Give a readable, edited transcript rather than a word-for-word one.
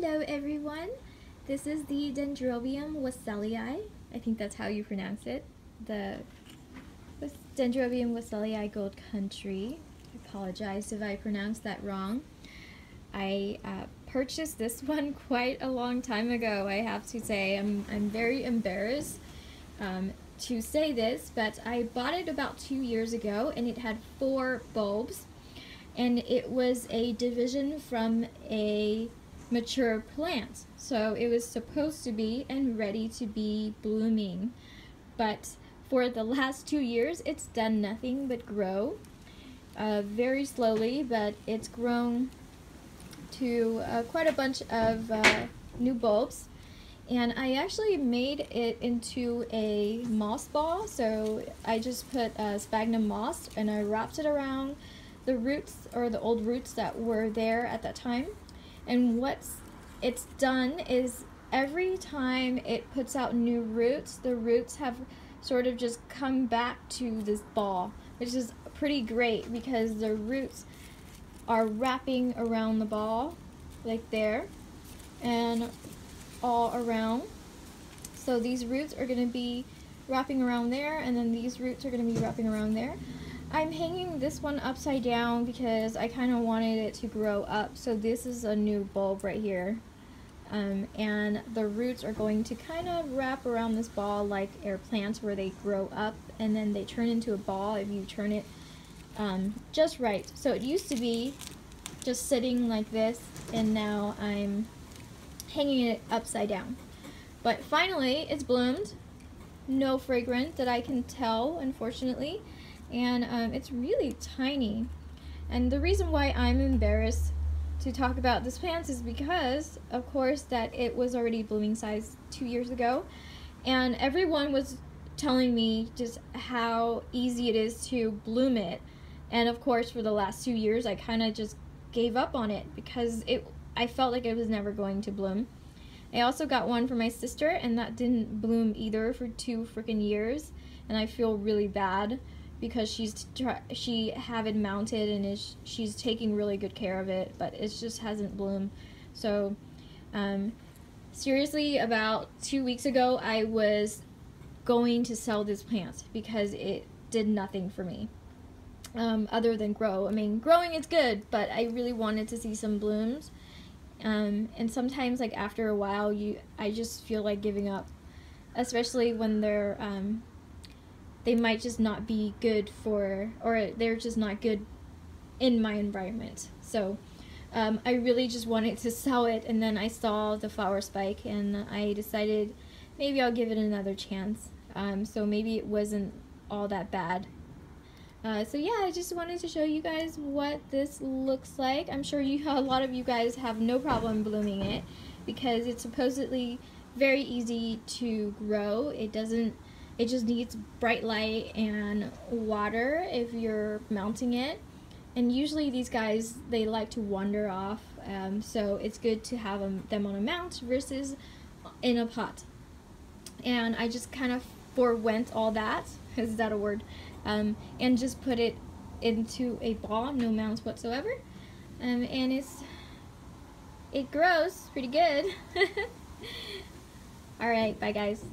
Hello everyone, this is the Dendrobium wassellii. I think that's how you pronounce it. The Dendrobium wassellii Gold Country. I apologize if I pronounced that wrong. I purchased this one quite a long time ago, I have to say. I'm very embarrassed to say this, but I bought it about 2 years ago and it had 4 bulbs. And it was a division from a mature plant, so it was supposed to be and ready to be blooming, but for the last 2 years it's done nothing but grow very slowly, but it's grown to quite a bunch of new bulbs. And I actually made it into a moss ball, so I just put sphagnum moss and I wrapped it around the roots, or the old roots that were there at that time. And what it's done is every time it puts out new roots, the roots have sort of just come back to this ball, which is pretty great because the roots are wrapping around the ball like there and all around. So these roots are going to be wrapping around there, and then these roots are going to be wrapping around there. I'm hanging this one upside down because I kind of wanted it to grow up. So this is a new bulb right here. And the roots are going to kind of wrap around this ball like air plants, where they grow up and then they turn into a ball if you turn it just right. So it used to be just sitting like this, and now I'm hanging it upside down. But finally it's bloomed. No fragrance that I can tell, unfortunately. And it's really tiny. And the reason why I'm embarrassed to talk about this plant is because, of course, that it was already blooming size 2 years ago, and everyone was telling me just how easy it is to bloom it. And of course, for the last 2 years, I kind of just gave up on it because I felt like it was never going to bloom. I also got one for my sister, and that didn't bloom either for 2 freaking years, and I feel really bad because she have it mounted and she's taking really good care of it, but it just hasn't bloomed. So seriously, about 2 weeks ago I was going to sell this plant because it did nothing for me other than grow. I mean, growing is good, but I really wanted to see some blooms. And sometimes, like, after a while, I just feel like giving up, especially when they might just not be good or they're just not good in my environment. So I really just wanted to sell it, and then I saw the flower spike and I decided maybe I'll give it another chance. So maybe it wasn't all that bad. So yeah, I just wanted to show you guys what this looks like. I'm sure a lot of you guys have no problem blooming it because it's supposedly very easy to grow. It just needs bright light and water if you're mounting it. And usually these guys, they like to wander off, so it's good to have them on a mount versus in a pot. And I just kind of forwent all that, is that a word, and just put it into a ball, no mounts whatsoever, and it grows pretty good. Alright, bye guys.